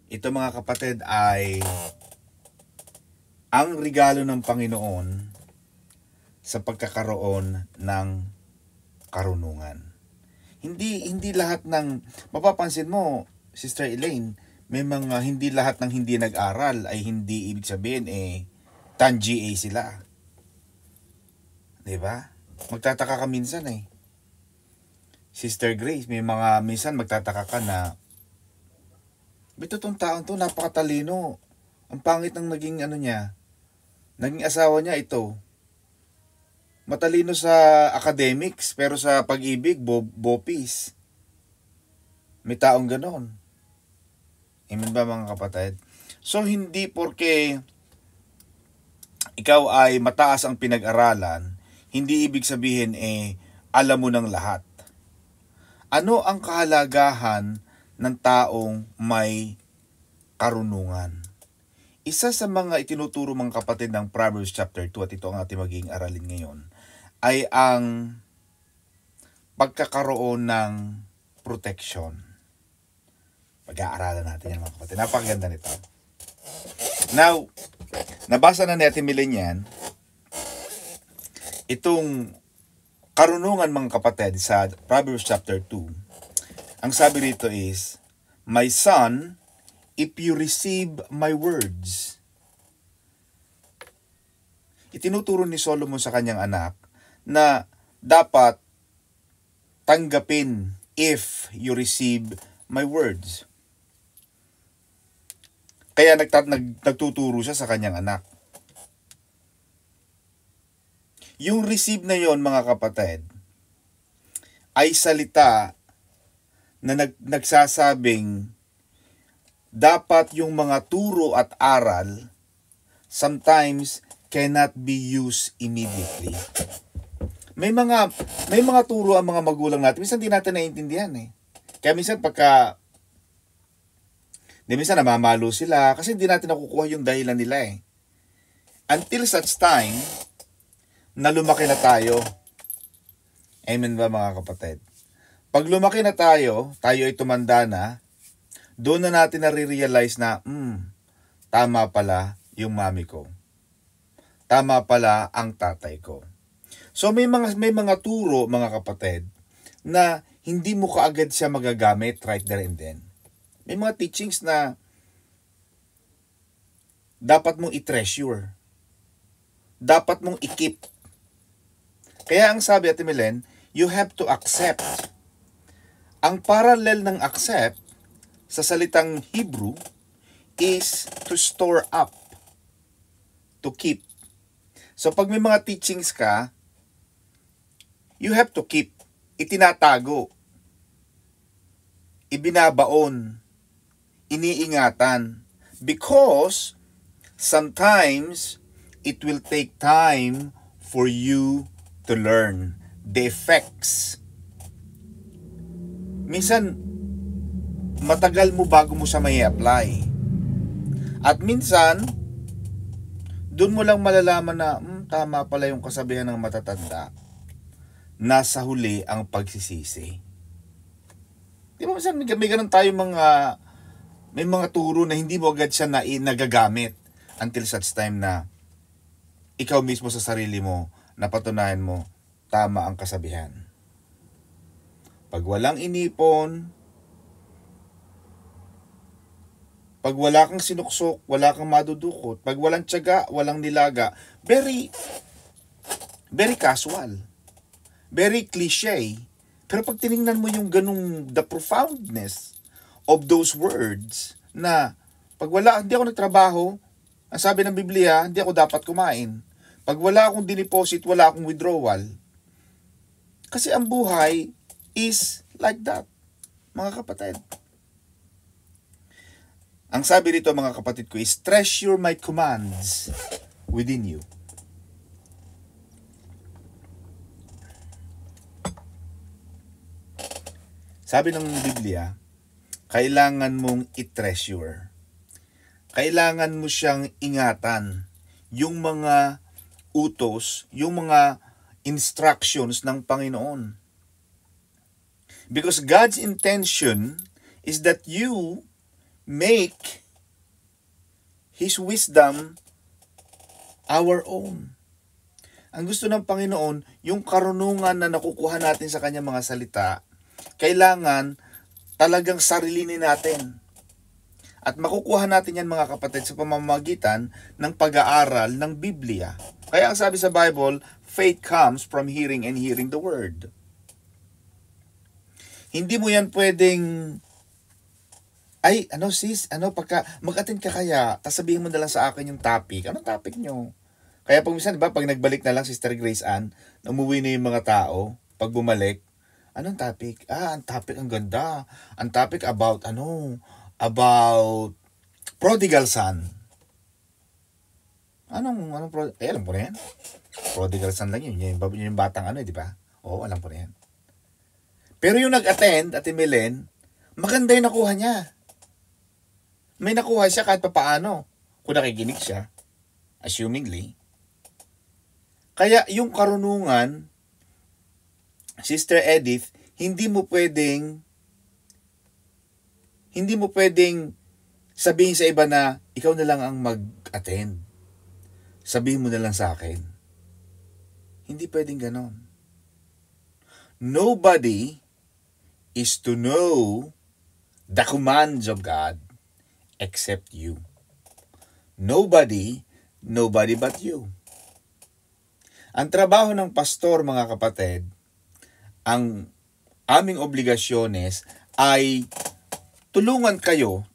Ito mga kapatid ay ang regalo ng Panginoon sa pagkakaroon ng karunungan. Hindi lahat ng mapapansin mo, Sister Elaine, may mga hindi lahat ng hindi nag-aral ay hindi ibig sabihin tan GA sila. 'Di ba? Magtataka ka minsan Sister Grace, may mga minsan magtataka ka na itong taong to napakatalino. Ang pangit ng naging naging asawa niya ito. Matalino sa academics, pero sa pag-ibig, bopis. May taong ganon. Amen ba mga kapatid? So, hindi porke ikaw ay mataas ang pinag-aralan, hindi ibig sabihin alam mo ng lahat. Ano ang kahalagahan ng taong may karunungan? Isa sa mga itinuturo mga kapatid ng Proverbs chapter 2, at ito ang ating magiging aralin ngayon, ay ang pagkakaroon ng protection. Pag-aaralan natin yan mga kapatid. Napakaganda nito. Now, nabasa na natin yan, itong karunungan mga kapatid sa Proverbs chapter 2. Ang sabi rito is, "My son, if you receive my words." Itinuturo ni Solomon sa kanyang anak na dapat tanggapin if you receive my words. Kaya nagtuturo siya sa kanyang anak. Yung receive na yon mga kapatid ay salita na nagsasabing dapat yung mga turo at aral sometimes cannot be used immediately. May mga turo ang mga magulang natin. Minsan di natin naiintindihan Kaya minsan minsan namamalo sila kasi hindi natin nakukuha yung dahilan nila Until such time na lumaki na tayo. Amen ba mga kapatid? Pag lumaki na tayo ay tumanda na, doon na natin nare-realize na, tama pala yung mami ko. Tama pala ang tatay ko. So may mga turo mga kapatid na hindi mo kaagad siya magagamit right there and then. May mga teachings na dapat mong i-treasure. Dapat mong i-keep. Kaya ang sabi Ate Milen, you have to accept. Ang parallel ng accept sa salitang Hebrew is to store up, to keep. So pag may mga teachings ka, you have to keep. Itinatago, ibinabaon, iniingatan. Because sometimes it will take time for you to learn the effects. Minsan, matagal mo bago mo siya may apply. At minsan, doon mo lang malalaman na tama pala yung kasabihan ng matatanda. Nasa huli ang pagsisisi. Di ba minsan may ganun tayo may mga turo na hindi mo agad siya nagagamit until such time na ikaw mismo sa sarili mo napatunayan mo tama ang kasabihan. Pag walang inipon, pag wala kang sinuksok, wala kang madudukot, pag walang tiyaga, walang nilaga, very casual, very cliche. Pero pag tinignan mo yung the profoundness of those words na pag hindi ako nagtrabaho, ang sabi ng Biblia, hindi ako dapat kumain. Pag wala akong dineposit, wala akong withdrawal. Kasi ang buhay is like that, mga kapatid. Ang sabi rito mga kapatid ko is, treasure my commands within you. Sabi ng Biblia, kailangan mong i-treasure. Kailangan mo siyang ingatan. Yung mga utos, yung mga instructions ng Panginoon. Because God's intention is that you make His wisdom our own. Ang gusto ng Panginoon, yung karunungan na nakukuha natin sa kanyang mga salita, kailangan talagang sarilinin natin. At makukuha natin yan, mga kapatid, sa pamamagitan ng pag-aaral ng Biblia. Kaya ang sabi sa Bible, faith comes from hearing and hearing the Word. Hindi mo yan pwedeng, pagka mag-attend ka kaya, tas sabihin mo na lang sa akin yung topic. Anong topic nyo? Kaya pag minsan, diba, pag nagbalik na lang Sister Grace Ann, umuwi na yung mga tao, pag bumalik, anong topic? Ang topic, ang ganda. Ang topic about prodigal son. Alam po na yan. Prodigal son lang yun. Yung batang di ba? Oo, alam po na yan. Pero yung nag-attend, Ate Melen, maganda yung nakuha niya. May nakuha siya kahit papaano. Kung nakikinig siya, assumingly. Kaya yung karunungan, Sister Edith, hindi mo pwedeng sabihin sa iba na ikaw na lang ang mag-attend. Sabihin mo na lang sa akin. Hindi pwedeng ganon. Nobody is to know the commands of God except you. Nobody but you. Ang trabaho ng pastor, mga kapatid, ang aming obligasyones ay tulungan tayo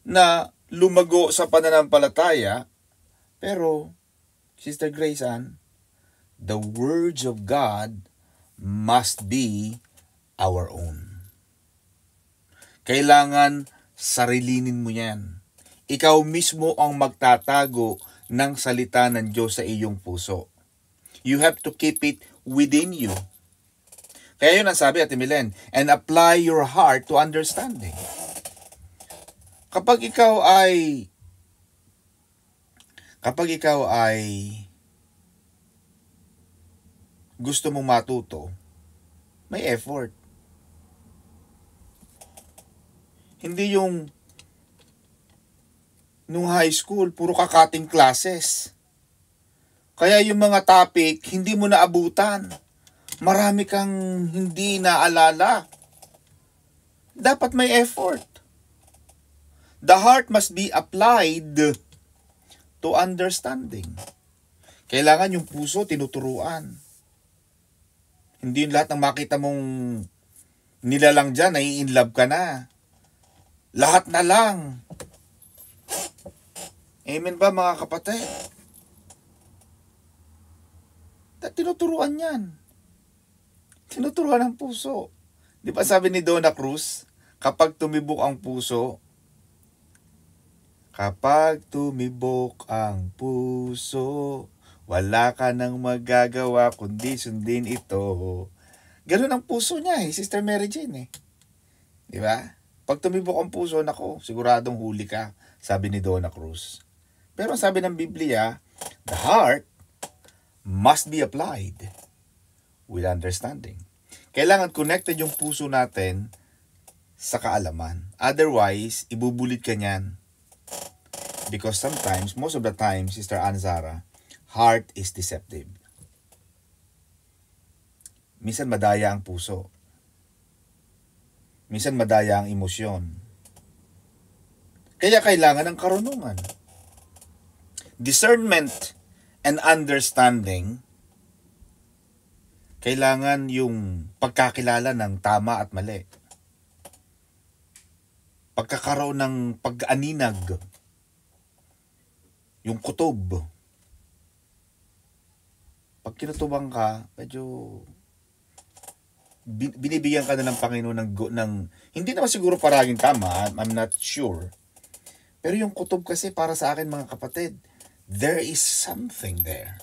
na lumago sa pananampalataya. Pero, Sister Grace Ann, the words of God must be our own. Kailangan sarilinin mo yan. Ikaw mismo ang magtatago ng salita ng Diyos sa iyong puso. You have to keep it within you. Kaya yun ang sabi, Ate Milen, and apply your heart to understanding. Kapag ikaw ay gusto mong matuto, may effort. Hindi yung nung high school, puro kakating classes. Kaya yung mga topic, hindi mo naabutan. Marami kang hindi naalala. Dapat may effort. The heart must be applied to understanding. Kailangan yung puso tinuturuan. Hindi yung lahat ng makita mong nilalang dyan, nai-inlove ka na. Lahat na lang. Amen ba, mga kapatid? Tinuturuan yan. Tinuturuan ang puso. Di ba sabi ni Donna Cruz, kapag tumibok ang puso, wala ka nang magagawa kundi sundin ito. Ganun ang puso niya Sister Mary Jane Di ba? Pag tumibok ang puso, nako, siguradong huli ka, sabi ni Donna Cruz. Pero sabi ng Biblia, the heart must be applied with understanding. Kailangan connected yung puso natin sa kaalaman. Otherwise, ibubulit ka niyan. Because sometimes, most of the time, Sister Anzara, heart is deceptive. Minsan madaya ang puso. Minsan madaya ang emosyon. Kaya kailangan ng karunungan. Discernment and understanding, kailangan yung pagkakilala ng tama at mali. Pagkakaroon ng pag-aninag. Yung kutob. Pag kinutubang ka, medyo binibigyan ka na ng Panginoon ng hindi naman siguro paraging tama, I'm not sure. Pero yung kutob kasi para sa akin, mga kapatid, there is something there.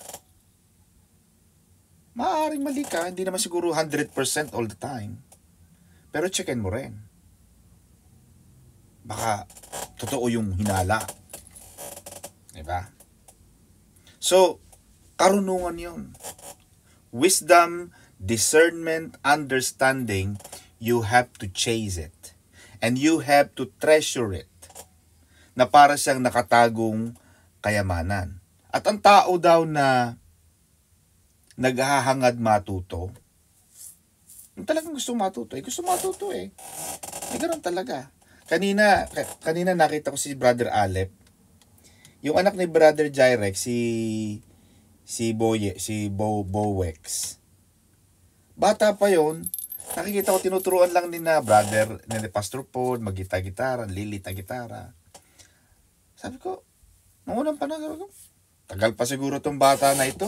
Maaaring mali ka, hindi naman siguro 100% all the time. Pero checkin mo rin. Baka totoo yung hinala. Diba? So, karunungan yun. Wisdom, discernment, understanding, you have to chase it. And you have to treasure it. Na para siyang nakatagong kayamanan. At ang tao daw na naghahangad matuto, yung talagang gusto matuto, gusto matuto eh. Ganoon talaga. Kanina nakita ko si Brother Alep. Yung anak ni Brother Jyrek, si Bowex. Bata pa yon, nakikita ko tinuturuan lang ni Pastor Paul, mag-gitara, lilita-gitara. Sabi ko, nung unang panahon ko, tagal pa siguro tong bata na ito.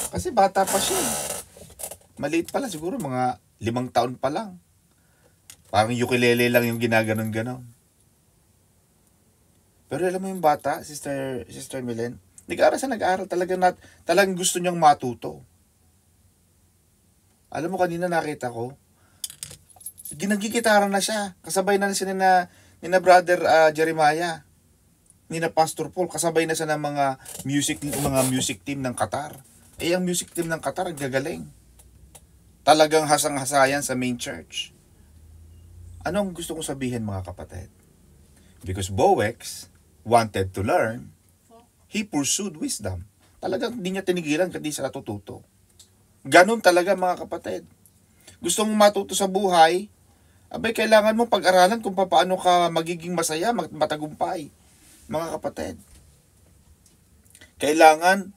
Kasi bata pa siya. Maliit pa lang, siguro mga 5 taon pa lang. Parang ukulele lang yung ginaganon-ganon. Pero alam mo yung bata, Sister Milen, nag-aaral talagang gusto niyang matuto. Alam mo, kanina nakita ko, ginagigitara na siya. Kasabay na siya ni Brother Jeremiah, ni Pastor Paul, kasabay na siya ng mga music team ng Qatar. Ang music team ng Qatar, ang gagaling. Talagang hasang-hasayan sa main church. Anong gusto kong sabihin, mga kapatid? Because Bowex wanted to learn, he pursued wisdom. Talagang hindi niya tinigilan kundi sa natututo. Ganun talaga, mga kapatid. Gusto mong matuto sa buhay, kailangan mong pag-aralan kung paano ka magiging masaya, matagumpay. Mga kapatid, kailangan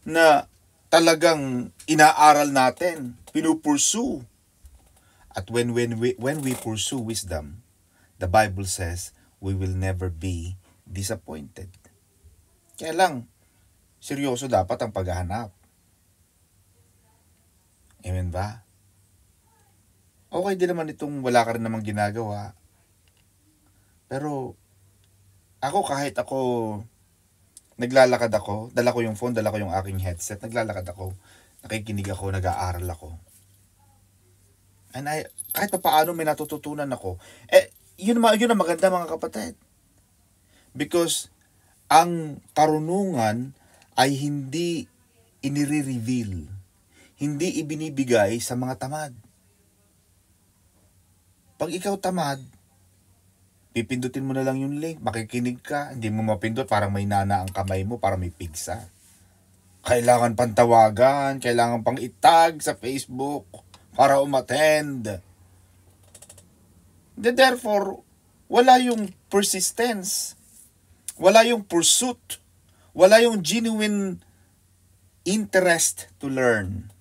na talagang inaaral natin, pinupursue. At when we pursue wisdom, the Bible says we will never be disappointed. Kaya lang, seryoso dapat ang paghahanap. Amen ba? Okay din naman itong wala ka rin namang ginagawa. Pero kahit ako naglalakad ako, dala ko yung phone, dala ko yung aking headset, naglalakad ako, nakikinig ako, nag-aaral ako. And kahit pa paano may natututunan ako. Yun ang maganda, mga kapatid. Because ang karunungan ay hindi inire-reveal, hindi ibinibigay sa mga tamad. Pag ikaw tamad, pipindutin mo na lang yung link, makikinig ka, hindi mo mapindot, parang may nana ang kamay mo, parang may pigsa. Kailangan pang tawagan, kailangan pang itag sa Facebook para umattend. Therefore, wala yung persistence, wala yung pursuit, wala yung genuine interest to learn.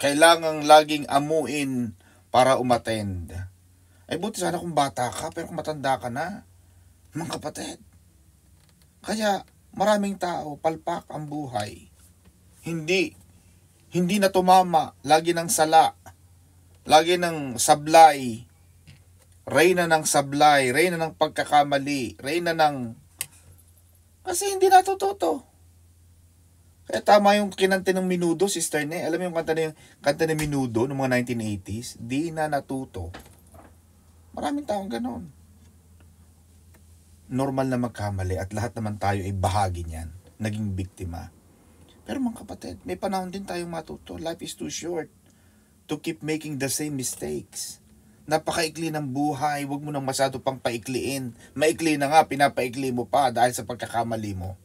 Kailangan laging amuin para umattend. Buti sana kung bata ka, pero kung matanda ka na, mga kapatid. Kaya maraming tao, palpak ang buhay. Hindi na tumama, lagi ng sala, lagi ng sablay, reyna ng sablay, reyna ng pagkakamali, reyna ng... Kasi hindi natututo. Kaya tama yung kinanta ng Menudo, Sister Ne. Alam mo yung kanta ng Menudo noong mga 1980s? Di na natuto. Maraming taong ganon. Normal na magkamali at lahat naman tayo ay bahagi niyan. Naging biktima. Pero mga kapatid, may panahon din tayong matuto. Life is too short to keep making the same mistakes. Napakaikli ng buhay. Huwag mo nang masyado pang paikliin. Maikli na nga, pinapaikli mo pa dahil sa pagkakamali mo.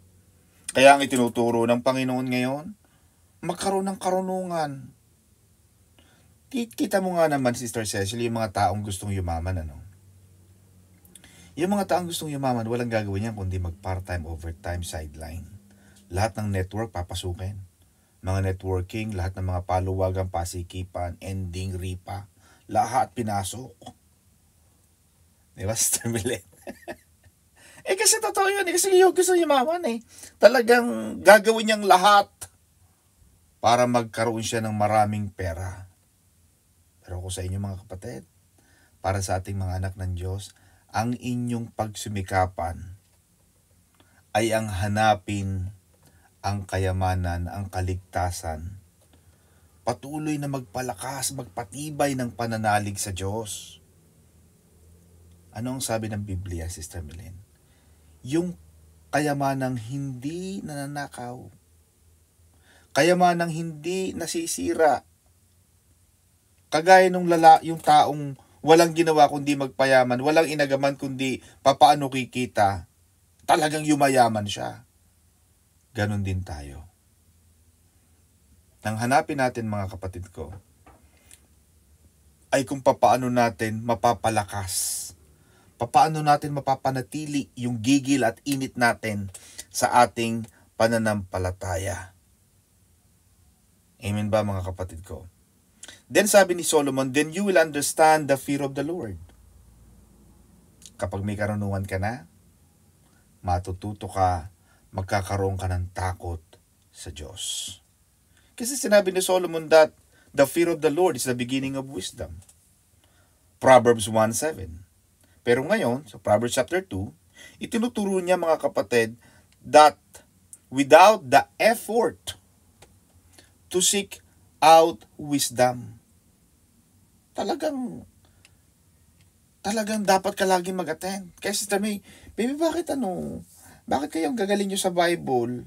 Kaya ang itinuturo ng Panginoon ngayon, magkaroon ng karunungan. Kita mo nga naman, Sister Cecily, yung mga taong gustong yumaman, ano? Yung mga taong gustong yumaman, walang gagawin yan kundi mag-part-time, overtime, sideline. Lahat ng network papasukin. Mga networking, lahat ng mga paluwagang pasikipan, ending, ripa, lahat pinasok. Diba, Sister Milet? Kasi totoo yun. Kasi yung gusto yumaman talagang gagawin niyang lahat para magkaroon siya ng maraming pera. Pero ako sa inyo, mga kapatid, para sa ating mga anak ng Diyos, ang inyong pagsumikapan ay ang hanapin ang kayamanan, ang kaligtasan. Patuloy na magpalakas, magpatibay ng pananalig sa Diyos. Ano ang sabi ng Biblia, Sister Milen? Yung kayamanang hindi nananakaw, kayamanang hindi nasisira, kagaya nung yung taong walang ginawa kundi magpayaman, walang inagaman kundi papaano kikita, talagang yumayaman siya. Ganon din tayo. Nang hanapin natin mga kapatid ko, ay kung papaano natin mapapalakas, papaano natin mapapanatili yung gigil at init natin sa ating pananampalataya. Amen ba mga kapatid ko? Then sabi ni Solomon, then you will understand the fear of the Lord. Kapag may karunungan ka na, matututo ka, magkakaroon ka ng takot sa Diyos. Kasi sinabi ni Solomon that the fear of the Lord is the beginning of wisdom. Proverbs 1:7. Pero ngayon, sa Proverbs chapter 2, itinuturo niya mga kapatid that without the effort to seek out wisdom, talagang dapat ka laging mag-attend. Kaya Sister May, baby, bakit kayong gagaling nyo sa Bible?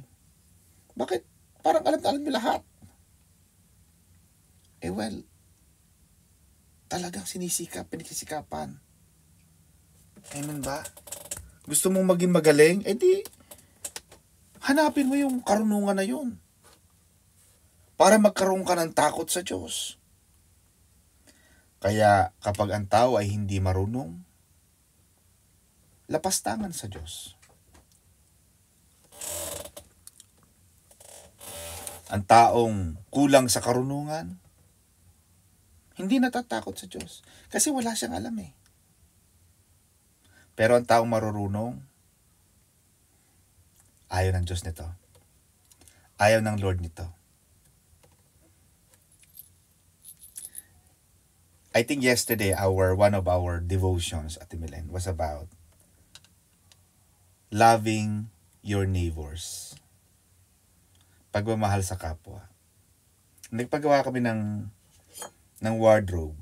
Bakit parang alam mo lahat? Well, talagang pinagsisikapan. Amen ba? Gusto mong maging magaling? Di, hanapin mo yung karunungan na yun. Para magkaroon ka ng takot sa Diyos. Kaya kapag ang tao ay hindi marunong, lapastangan sa Diyos. Ang taong kulang sa karunungan, hindi natatakot sa Diyos. Kasi wala siyang alam eh. Pero ang taong marurunong, ayaw ng Diyos nito. Ayaw ng Lord nito. I think yesterday, one of our devotions at Milen was about loving your neighbors. Pagmamahal sa kapwa. Nagpagawa kami ng wardrobe.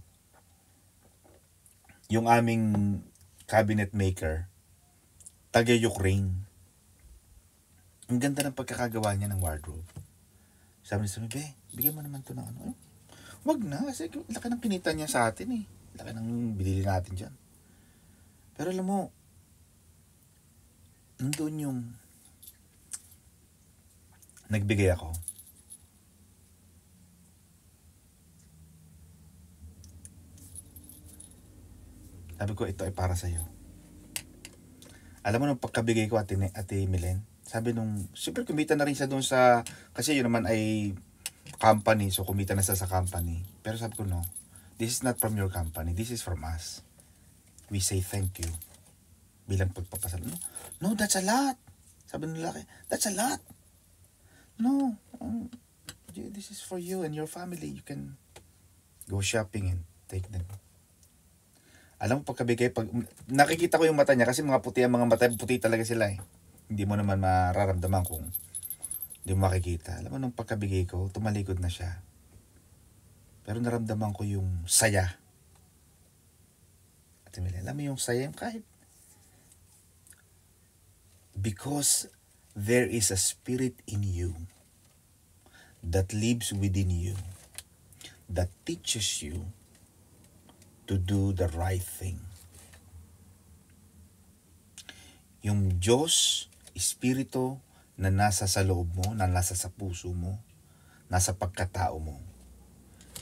Yung aming cabinet maker, taga-Ukraine. Ang ganda ng pagkakagawa niya ng wardrobe. Sabi niya, bigyan mo naman to ng ano. Wag na, kasi laki ng kinita niya sa atin eh. Laki ng binili natin dyan. Pero alam mo, nandun yung nagbigay ako. Sabi ko, ito ay para sa'yo. Alam mo nung pagkabigay ko, Ate Milen, sabi nung, super kumita na rin siya doon sa, kasi yun naman ay company, so kumita na siya sa company. Pero sabi ko, no, this is not from your company, this is from us. We say thank you. Bilang pagpapasalamat. No, that's a lot. Sabi ng lalaki, that's a lot. No, this is for you and your family. You can go shopping and take them. Alam mo, pagkabigay, nakikita ko yung mata niya, kasi mga puti ang mga mata, puti talaga sila eh. Hindi mo naman mararamdaman kung hindi mo makikita. Alam mo, nung pagkabigay ko, tumalikod na siya. Pero naramdaman ko yung saya. At alam mo yung saya, kahit because there is a spirit in you that lives within you, that teaches you to do the right thing. Yung Diyos, Espiritu na nasa sa loob mo, na nasa sa puso mo, nasa pagkatao mo,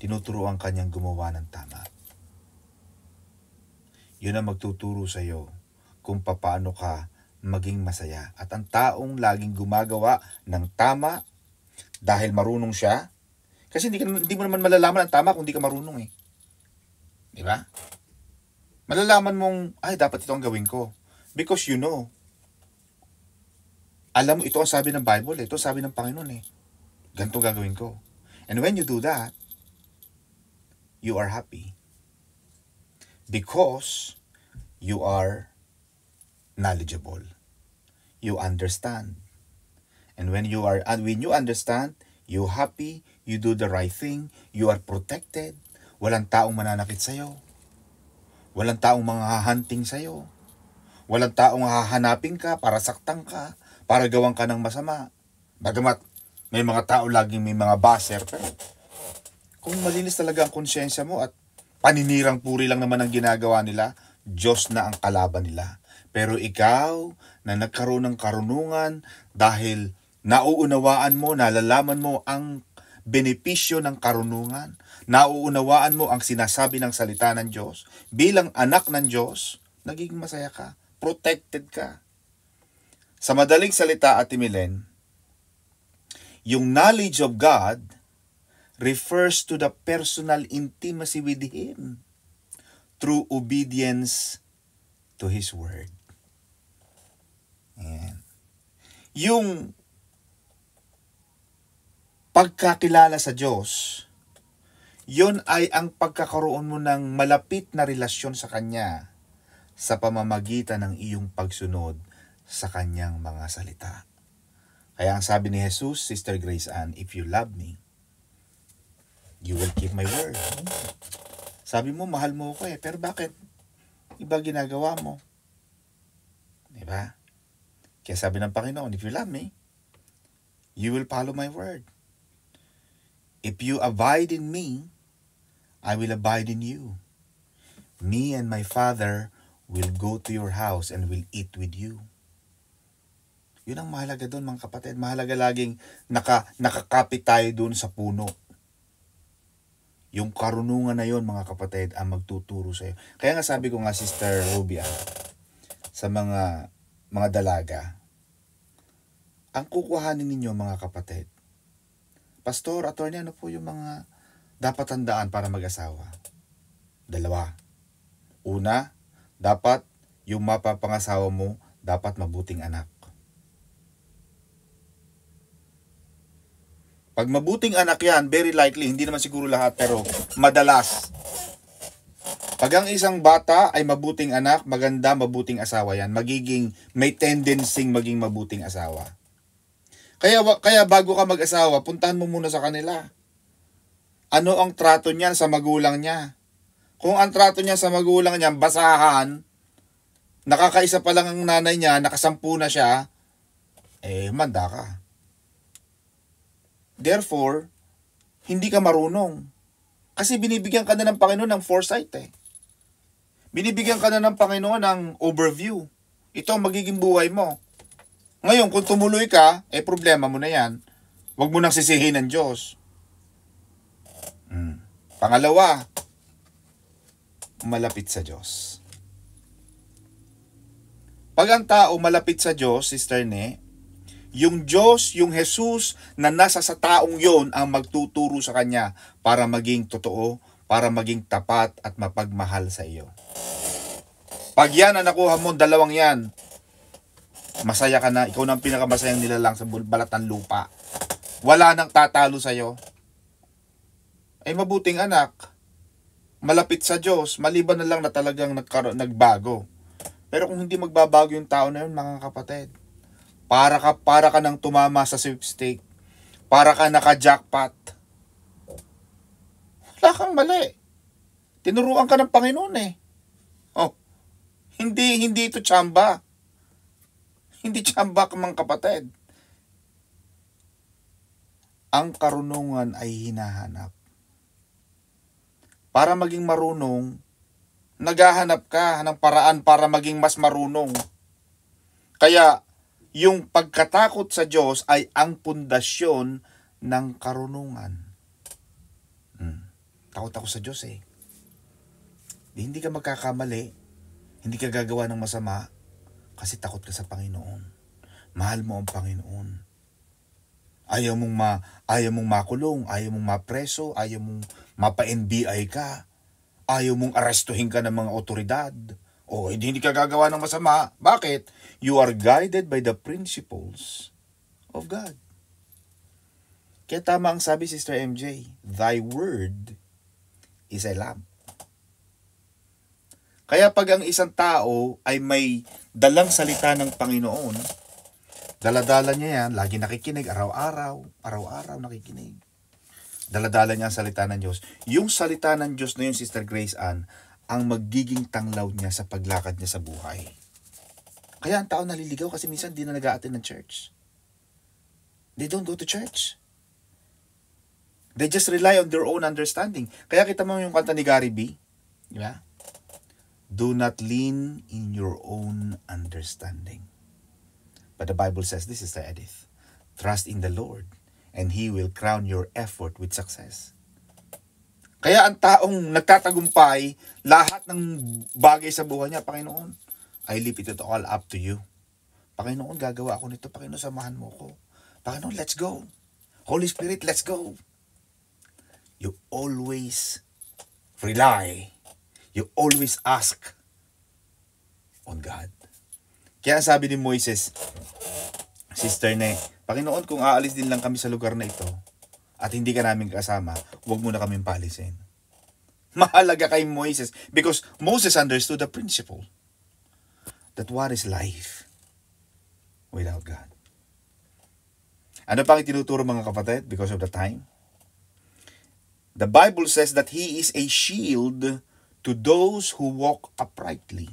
tinuturuan kanyang gumawa ng tama. Yun ang magtuturo sa iyo kung paano ka maging masaya. At ang taong laging gumagawa ng tama dahil marunong siya, kasi hindi mo naman malalaman ang tama kung hindi ka marunong eh. Di ba? Malalaman mong, ay, dapat ito ang gawin ko. Because you know. Alam mo, ito ang sabi ng Bible, ito ang sabi ng Panginoon eh. Ganito gagawin ko. And when you do that, you are happy. Because you are knowledgeable. You understand. And when you understand, you're happy, you do the right thing, you are protected. Walang taong mananakit sa'yo. Walang taong manghahunting sa'yo. Walang taong hahanapin ka para saktan ka, para gawan ka ng masama. Bagamat may mga tao laging may mga baser, pero kung malinis talaga ang konsyensya mo at paninirang puri lang naman ang ginagawa nila, Diyos na ang kalaban nila. Pero ikaw na nagkaroon ng karunungan dahil nauunawaan mo, nalalaman mo ang benepisyo ng karunungan, nauunawaan mo ang sinasabi ng salita ng Diyos, bilang anak ng Diyos, nagiging masaya ka, protected ka. Sa madaling salita, Ate Milen, yung knowledge of God refers to the personal intimacy with Him through obedience to His Word. Ayan. Yung pagkakilala sa Diyos, yun ay ang pagkakaroon mo ng malapit na relasyon sa Kanya sa pamamagitan ng iyong pagsunod sa Kanyang mga salita. Kaya ang sabi ni Jesus, Sister Grace Ann, if you love me, you will keep my word. Sabi mo, mahal mo ako pero bakit iba ginagawa mo? Diba? Kaya sabi ng Panginoon, if you love me, you will follow my word. If you abide in me, I will abide in you. Me and my Father will go to your house and will eat with you. Yun ang mahalaga doon, mga kapatid. Mahalaga laging nakakapit tayo doon sa puno. Yung karunungan na yon, mga kapatid, ang magtuturo sa iyo. Kaya nga sabi ko nga, Sister Rubia, sa mga dalaga, ang kukuhanin ninyo, mga kapatid, Pastor, attorney, ano po yung mga dapat tandaan para mag-asawa? 2. Una, dapat yung mapapangasawa mo, dapat mabuting anak. Pag mabuting anak yan, very likely, hindi naman siguro lahat, pero madalas. Pag ang isang bata ay mabuting anak, maganda, mabuting asawa yan, may tendency maging mabuting asawa. Kaya bago ka mag-asawa, puntahan mo muna sa kanila. Ano ang trato niyan sa magulang niya? Kung ang trato niya sa magulang niya, basahan, nakakaisa pa lang ang nanay niya, nakasampu na siya, manda ka. Therefore, hindi ka marunong. Kasi binibigyan ka na ng Panginoon ng foresight Binibigyan ka na ng Panginoon ng overview. Ito ang magiging buhay mo. Ngayon, kung tumuloy ka, problema mo na yan. Huwag mo nang sisihin ng Diyos. Pangalawa, malapit sa Diyos. Pag ang tao malapit sa Diyos, Sister Ne, yung Diyos, yung Jesus na nasa sa taong yon ang magtuturo sa kanya para maging totoo, para maging tapat at mapagmahal sa iyo. Pag yan ang nakuha mo, 2 yan, masaya ka na. Ikaw na ang pinakamasayang nilalang sa balat ng lupa. Wala nang tatalo sa iyo. Mabuting anak, malapit sa Diyos, maliban na lang na talagang nagbago. Pero kung hindi magbabago yung tao na yun, mga kapatid, para ka nang tumama sa sweepstake. Para ka naka-jackpot. Wala kang mali. Tinuruan ka ng Panginoon hindi ito tsamba. Hindi tsamba ka, mga kapatid. Ang karunungan ay hinahanap. Para maging marunong, naghahanap ka ng paraan para maging mas marunong. Kaya, yung pagkatakot sa Diyos ay ang pundasyon ng karunungan. Takot ako sa Diyos Hindi ka magkakamali, hindi ka gagawa ng masama, kasi takot ka sa Panginoon. Mahal mo ang Panginoon. Ayaw mong makulong, ayaw mong mapreso, ayaw mong mapa-NBI ka, ayaw mong arestuhin ka ng mga otoridad, hindi ka gagawa ng masama. Bakit? You are guided by the principles of God. Kaya tama ang sabi, Sister MJ, thy word is a lamp. Kaya pag ang isang tao ay may dalang salita ng Panginoon, daladala niya yan, lagi nakikinig, araw-araw nakikinig. Daladala niya ang salita ng Diyos. Yung salita ng Diyos na yun, Sister Grace Ann, ang magiging tanglaw niya sa paglakad niya sa buhay. Kaya ang tao naliligaw kasi minsan di na nag-a-attend ng church. They don't go to church. They just rely on their own understanding. Kaya kita mo yung kanta ni Gary B, Di ba? Do not lean in your own understanding. But the Bible says, this is the Edith. Trust in the Lord, and He will crown your effort with success. Kaya ang taong nagtatagumpay, lahat ng bagay sa buhay niya, Panginoon, I leave it all up to you. Panginoon, gagawa ako nito. Panginoon, samahan mo ko. Panginoon, let's go. Holy Spirit, let's go. You always rely. You always ask on God. Kaya sabi ni Moises, Sister Ne, Panginoon, kung aalis din lang kami sa lugar na ito at hindi ka namin kasama, huwag mo na kaming paalisin. Mahalaga kay Moises because Moses understood the principle that what is life without God. Ano pang itinuturo mga kapatid because of the time? The Bible says that He is a shield to those who walk uprightly.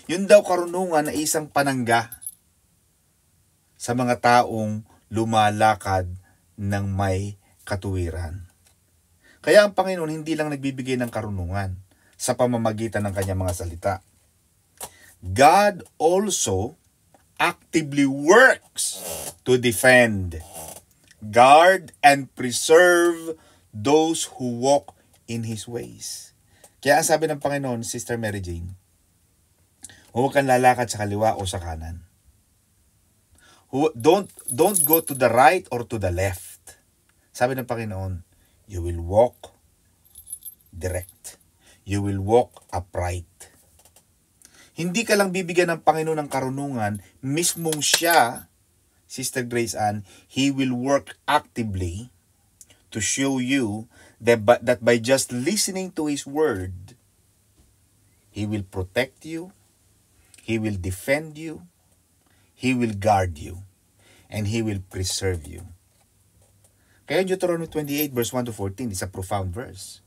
Yun daw karunungan na isang panangga sa mga taong lumalakad ng may katuwiran. Kaya ang Panginoon hindi lang nagbibigay ng karunungan sa pamamagitan ng kanyang mga salita. God also actively works to defend, guard, and preserve those who walk in His ways. Kaya ang sabi ng Panginoon, Sister Mary Jane, huwag kang lalakad sa kaliwa o sa kanan. Don't go to the right or to the left. Sabi ng Panginoon, you will walk direct. You will walk upright. Hindi ka lang bibigyan ng Panginoon ng karunungan, mismong siya, Sister Grace Ann, He will work actively to show you that by just listening to His word, He will protect you, He will defend you, He will guard you, and He will preserve you. Kaya Deuteronomy 28 verse 1 to 14 is a profound verse.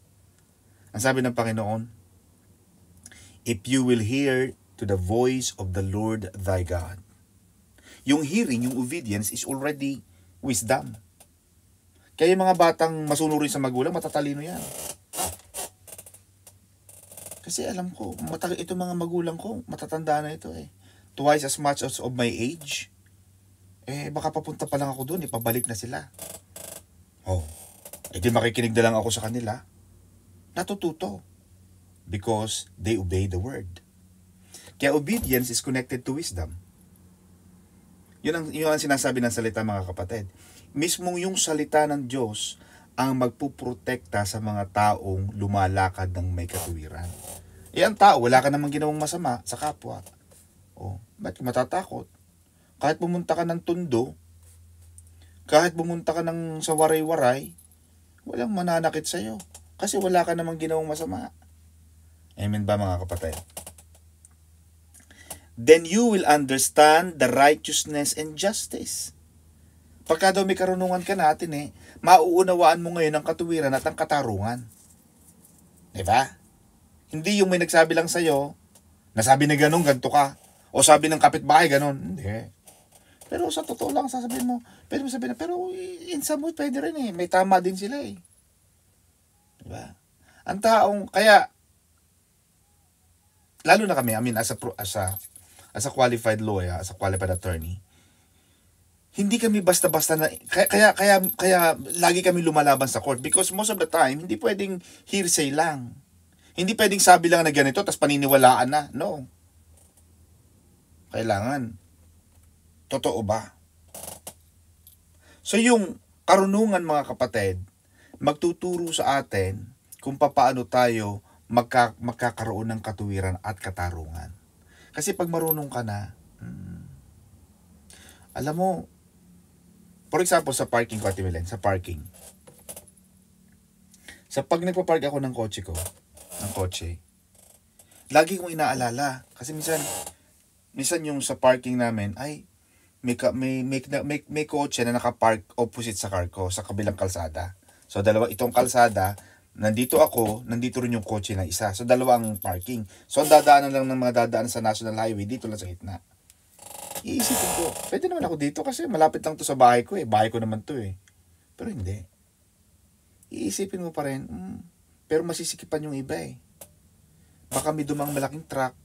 Ang sabi ng Panginoon, if you will hear to the voice of the Lord thy God. Yung hearing, yung obedience is already wisdom. Kaya yung mga batang masunurin sa magulang, matatalino yan. Kasi alam ko, ito mga magulang ko, matatanda na ito eh. Twice as much as of my age. Baka papunta pa lang ako doon, ipabalik na sila. Di makikinig na lang ako sa kanila. Natututo. Because they obey the word. Kaya obedience is connected to wisdom. Yun ang sinasabi ng salita mga kapatid. Mismong yung salita ng Diyos ang magpuprotekta sa mga taong lumalakad ng may katuwiran. Ang tao, wala ka namang ginawang masama sa kapwa. Ba't matatakot? Kahit pumunta ka ng tundo, kahit pumunta ka ng sa waray-waray, walang mananakit sa'yo. Kasi wala ka namang ginawang masama. Amen ba mga kapatid? Then you will understand the righteousness and justice. Pagka daw may karunungan ka natin mauunawaan mo ngayon ang katuwiran at ang katarungan. Diba? Hindi yung may nagsabi lang sa'yo, nasabi na ganun, ganito ka. O sabi ng kapitbahay, ganun. Hindi. Pero sa totoo lang, sasabihin mo, pwede mo sabihin na, pero in some way, pwede rin may tama din sila Diba? Ang taong, kaya, lalo na kami, as a qualified lawyer, as a qualified attorney, hindi kami basta-basta na, kaya lagi kami lumalaban sa court because most of the time, hindi pwedeng hearsay lang. Hindi pwedeng sabi lang na ganito, tapos paniniwalaan na. No. Kailangan. Totoo ba? So yung karunungan mga kapatid, magtuturo sa atin kung paano tayo magkakaroon ng katuwiran at katarungan. Kasi pag marunong ka na, alam mo, for example, sa parking ko, Ate Milen, sa parking. Pag nagpa-park ako ng kotse, lagi kong inaalala. Kasi minsan yung sa parking namin, ay, may kotse na nakapark opposite sa car ko, sa kabilang kalsada. So, itong kalsada, nandito ako, nandito rin yung kotse na isa. So, dalawang parking. So, ang dadaanan lang ng mga dadaan sa National Highway, dito lang sa gitna. Iisipin ko, pwede naman ako dito kasi malapit lang to sa bahay ko Bahay ko naman to Pero hindi. Iisipin mo pa rin, pero masisikipan yung iba baka may dumang malaking truck,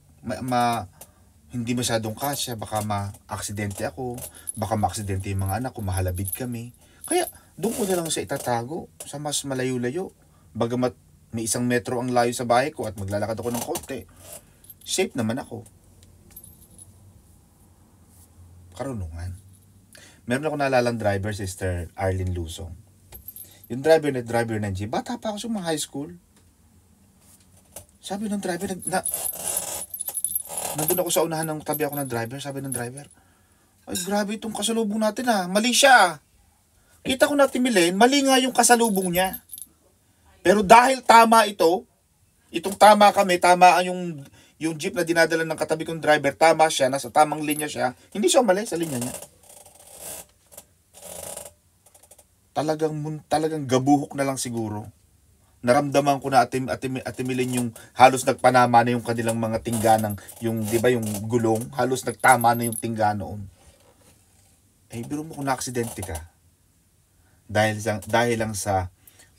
hindi masyadong kasya, baka ma-aksidente ako, baka ma-aksidente yung mga anak ko, mahalabid kami. Kaya doon ko na lang sa itatago, sa mas malayo-layo. Bagamat may 1 metro ang layo sa bahay ko at maglalakad ako ng konti, safe naman ako. Karunungan. Meron ako naalalang driver, Sister Arlene Lusong. Yung driver ng jeep, bata pa ako sa mga high school. Sabi ng driver, nandun ako sa unahan ng tabi ako ng driver, sabi ng driver, ay grabe itong kasalubong natin mali siya. Kita ko natin Milen, mali nga yung kasalubong niya. Pero dahil tama itong tama kami, tama yung jeep na dinadala ng katabi kong driver, tama siya, nasa tamang linya siya, hindi siya mali sa linya niya. Talagang gabuhok na lang siguro. Naramdaman ko na atimilin yung halos nagpanama na yung kanilang mga tingganang, yung, di ba, yung gulong, halos nagtama na yung tingga noon. Biro mo kung na-aksidente ka. Dahil lang sa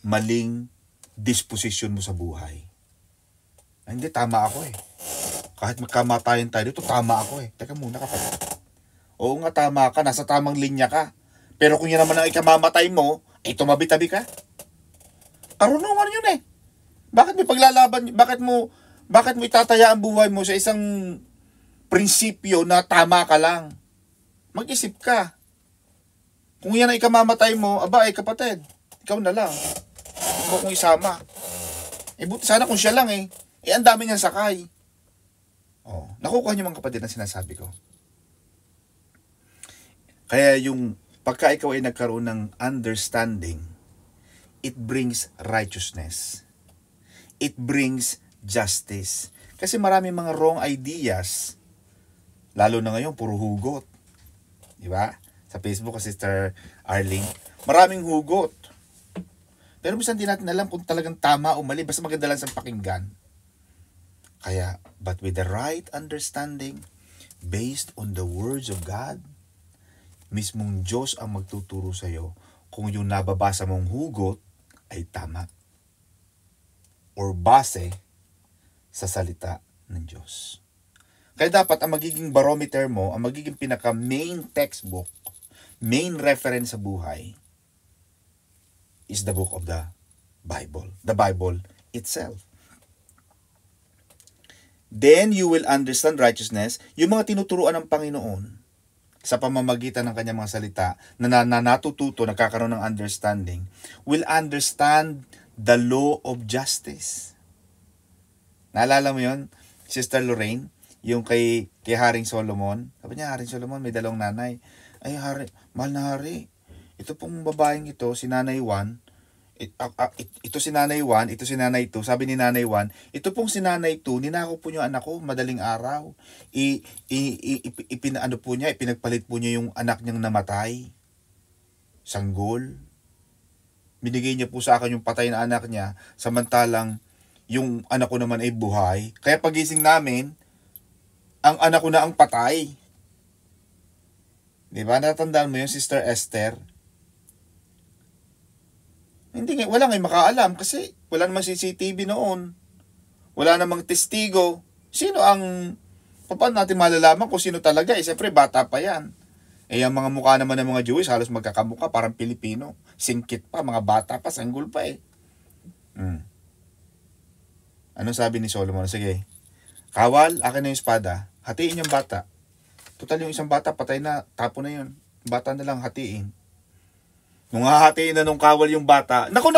maling disposition mo sa buhay. Hindi, tama ako Kahit magkamatayan tayo dito, tama ako Teka muna kapatid. Oo nga, tama ka, nasa tamang linya ka. Pero kung yan naman ang ikamamatay mo, tumabi-tabi ka. Karunungan yun Bakit may paglalaban? Bakit mo itataya ang buhay mo sa isang prinsipyo na tama ka lang? Mag-isip ka. Kung yan ang ikamamatay mo, kapatid, ikaw na lang. Ikaw kung isama. Buti sana kung siya lang ang dami niyang sakay. Nakukuha niyo mga kapatid ang sinasabi ko. Kaya yung pagka ikaw ay nagkaroon ng understanding, it brings righteousness. It brings justice. Kasi marami mga wrong ideas. Lalo na ngayon, puro hugot. Diba? Sa Facebook, Sister Arlene, maraming hugot. Pero minsan di natin alam kung talagang tama o mali. Basta maganda lang sa pakinggan. Kaya, but with the right understanding, based on the words of God, mismong Diyos ang magtuturo sa'yo kung yung nababasa mong hugot ay tama or base sa salita ng Diyos. Kaya dapat ang magiging barometer mo, ang magiging pinaka-main textbook, main reference sa buhay, is the book of the Bible. The Bible itself. Then you will understand righteousness, yung mga tinuturuan ng Panginoon sa pamamagitan ng kanyang mga salita na natututo, nagkakaroon ng understanding, will understand the law of justice. Naalala mo yun, Sister Lorraine, yung kay Haring Solomon? Sabi niya, Haring Solomon, may 2 nanay. Ay, mahal na hari, ito pong babaeng ito, si Nanay Juan, ito si Nanay 1, ito si Nanay 2. Sabi ni Nanay 1, ito pong si Nanay 2, ninako po niyo anak ko madaling araw. Ipinagpalit po niya yung anak niyang namatay. Sanggol. Binigay niya po sa akin yung patay na anak niya, samantalang yung anak ko naman ay buhay. Kaya pagising namin, ang anak ko na ang patay. Di ba? Natatandaan mo yung Sister Esther? Wala nga makaalam kasi wala namang CCTV noon. Wala namang testigo. Paano natin malalaman kung sino talaga? Siyempre, bata pa yan. Ang mga mukha naman ng mga Jewish, halos magkakamukha, parang Pilipino. Singkit pa, mga bata pa, sanggol pa Anong sabi ni Solomon? Sige, kawal, akin na yung espada. Hatiin yung bata. Total yung isang bata, patay na, tapo na yun. Bata na lang, hatiin. Nung hahatiin na nung kawal yung bata, Nako!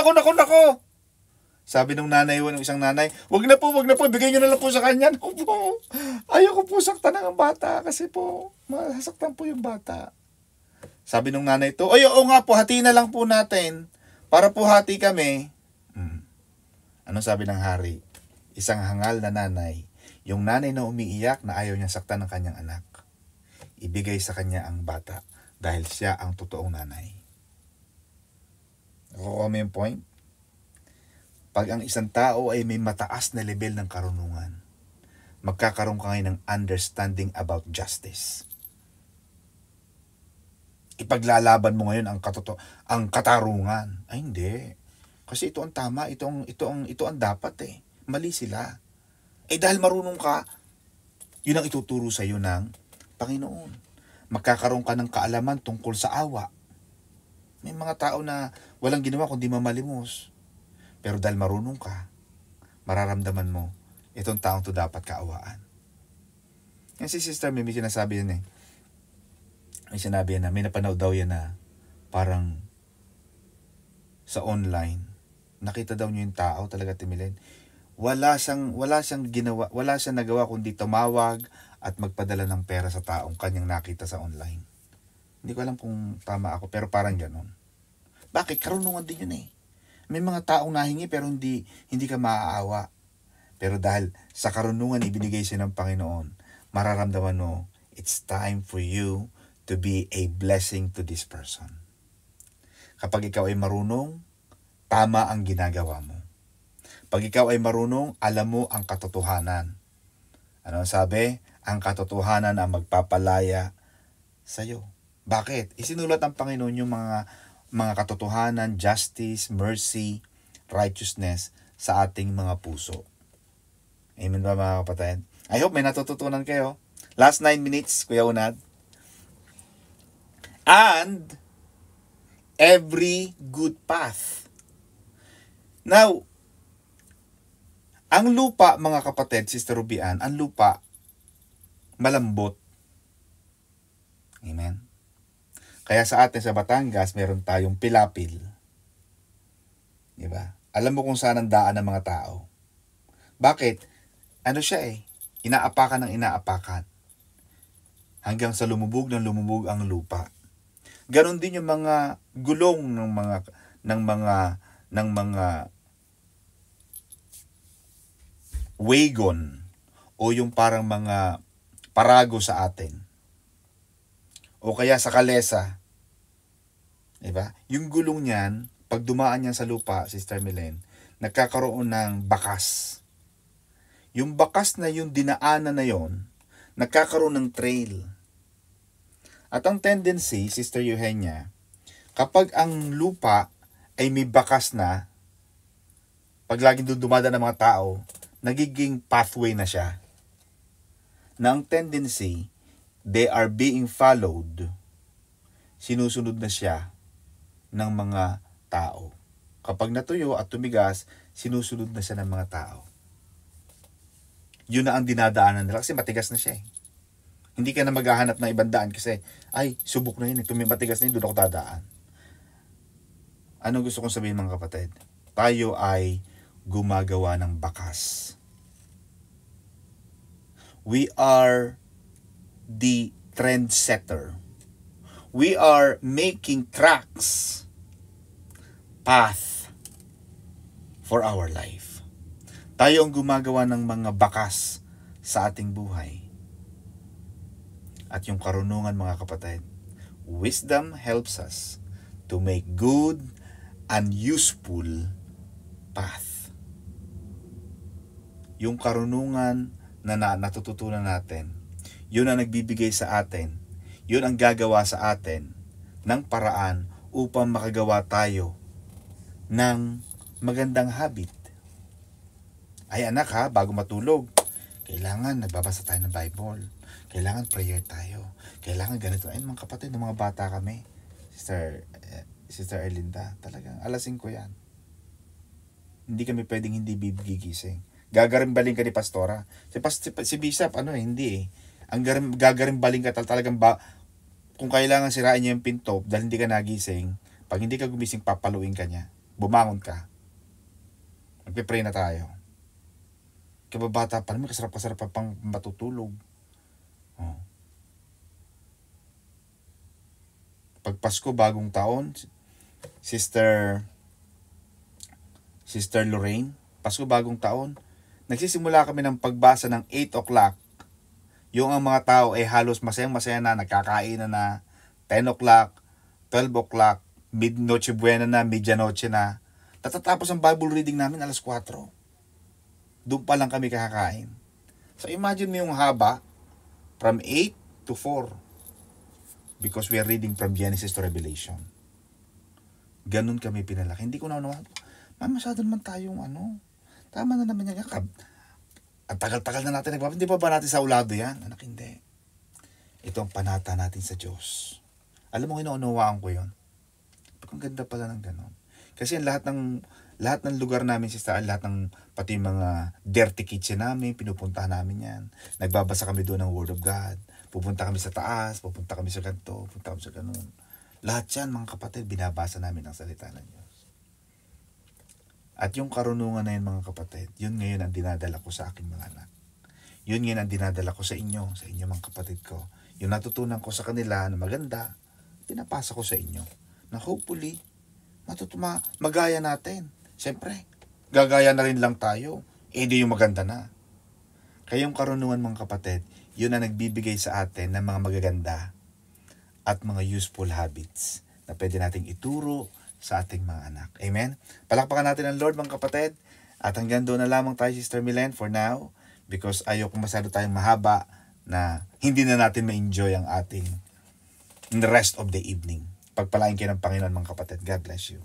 Sabi nung nanay, ng isang nanay, wag na po, bigay nyo na lang po sa kanya. No po, ayoko po saktan ng bata kasi po, masasaktan po yung bata. Sabi nung nanay to, oo nga po, hati na lang po natin, para po hati kami. Ano sabi ng hari? Isang hangal na nanay, yung nanay na umiiyak na ayaw niyang saktan ng kanyang anak, ibigay sa kanya ang bata dahil siya ang totoong nanay. Nakukuha mo yung point? Pag ang isang tao ay may mataas na level ng karunungan, magkakaroon ka ngayon ng understanding about justice. Ipaglalaban mo ngayon ang katarungan. Ay hindi. Kasi ito ang tama, ito ang dapat Mali sila. Eh dahil marunong ka, yun ang ituturo sa iyo ng Panginoon. Magkakaroon ka ng kaalaman tungkol sa awa. May mga tao na walang ginawa kundi mamalimos. Pero dahil marunong ka, mararamdaman mo, itong taong to dapat kaawaan. Yan si Sister may sinasabi yan eh. May sinabi yan na, may napanood daw yan na parang sa online, nakita daw niyo yung tao talaga timilin. Wala siyang ginawa, wala siyang nagawa kundi tumawag at magpadala ng pera sa taong kanyang nakita sa online. Hindi ko alam kung tama ako, pero parang gano'n. Bakit? Karunungan din yun eh. May mga taong nahingi pero hindi ka maaawa. Pero dahil sa karunungan ibinigay siya ng Panginoon, mararamdaman mo, it's time for you to be a blessing to this person. Kapag ikaw ay marunong, tama ang ginagawa mo. Pag ikaw ay marunong, alam mo ang katotohanan. Ano sabi? Ang katotohanan ang magpapalaya sa'yo. Bakit? Isinulat ng Panginoon yung mga katotohanan, justice, mercy, righteousness sa ating mga puso. Amen ba mga kapatid? I hope may natututunan kayo. Last 9 minutes, Kuya Unad. And every good path. Now, ang lupa, mga kapatid, Sister Rubian, ang lupa, malambot. Amen? Kaya sa atin sa Batangas, meron tayong pilapil. Diba? Alam mo kung saan ang daan ng mga tao. Bakit? Ano siya eh? Inaapakan ng inaapakan. Hanggang sa lumubog ang lupa. Ganon din yung mga gulong ng mga wagon o yung parang mga parago sa atin. O kaya sa kalesa. Diba? Yung gulong niyan, pag dumaan niyan sa lupa, Sister Milen, nagkakaroon ng bakas. Yung bakas na yung dinaanan na yon, nagkakaroon ng trail. At ang tendency, Sister Eugenia, kapag ang lupa ay may bakas na, pag laging dumadaan ng mga tao, nagiging pathway na siya. Na ang tendency, they are being followed. Sinusunod na siya ng mga tao. Kapag natuyo at tumigas, sinusunod na siya ng mga tao. Yun na ang dinadaanan nila kasi matigas na siya eh. Hindi ka na maghahanap ng ibang daan kasi, ay, subok na yun eh. Matigas na yun, doon ako dadaan. Ano gusto kong sabihin mga kapatid? Tayo ay gumagawa ng bakas. We are the trendsetter. We are making tracks, path for our life. Tayo ang gumagawa ng mga bakas sa ating buhay. At yung karunungan mga kapatid, wisdom helps us to make good and useful path. Yung karunungan na natututunan natin, yun ang nagbibigay sa atin, yun ang gagawa sa atin ng paraan upang makagawa tayo ng magandang habit. Ay anak ha, bago matulog, kailangan nagbabasa tayo ng Bible. Kailangan prayer tayo. Kailangan ganito. Ay mga kapatid, ng mga bata kami. Sister Erlinda, talagang alasing ko yan. Hindi kami pwedeng hindi gigising. Gagarimbaling ka ni Pastora. Si Bishop, hindi eh. Ang gagarimbaling ka talagang kung kailangan sirain niya yung pinto dahil hindi ka nagising, pag hindi ka gumising, papaluin ka niya. Bumangon ka. Magpipray na tayo. Kababata pa naman, kasarap-kasarap pa pang matutulog. Oh. Pag Pasko, bagong taon, Sister Lorraine, Pasko, bagong taon, nagsisimula kami ng pagbasa ng 8 o'clock. Yung ang mga tao ay halos masayang-masaya na, nagkakain na, 10 o'clock, 12 o'clock, mid-noche buena na, medianoche na. Tatatapos ang Bible reading namin alas 4. Doon pa lang kami kakakain. So imagine mo yung haba, from 8 to 4. Because we are reading from Genesis to Revelation. Ganun kami pinalaki. Hindi ko na naman, masyado naman tayong tama na naman yan. Ang tagal-tagal na natin nagbabasa. Hindi pa ba natin sa ulado yan? Anak, hindi. Ito ang panata natin sa Diyos. Alam mo, inuunawaan ko yun. Ang ganda pala ng ganon. Kasi lahat ng lugar namin, sister, lahat ng pati mga dirty kitchen namin, pinupuntahan namin yan. Nagbabasa kami doon ng Word of God. Pupunta kami sa taas, pupunta kami sa ganito, pupunta kami sa ganon. Lahat yan, mga kapatid, binabasa namin ang salita ng Diyos. At yung karunungan na yun, mga kapatid, yun ngayon ang dinadala ko sa aking mga anak. Yun ngayon ang dinadala ko sa inyo mga kapatid ko. Yung natutunan ko sa kanila na maganda, pinapasa ko sa inyo. Na hopefully, magaya natin. Siyempre, gagaya na rin lang tayo. Di yung maganda na. Kaya yung karunungan, mga kapatid, yun ang nagbibigay sa atin ng mga magaganda at mga useful habits na pwede nating ituro sa ating mga anak. Amen? Palakpakan natin ang Lord, mga kapatid. At hanggang doon na lamang tayo, Sister Milen, for now. Because ayoko masyado tayong mahaba na hindi na natin ma-enjoy ang ating the rest of the evening. Pagpalain kayo ng Panginoon, mga kapatid. God bless you.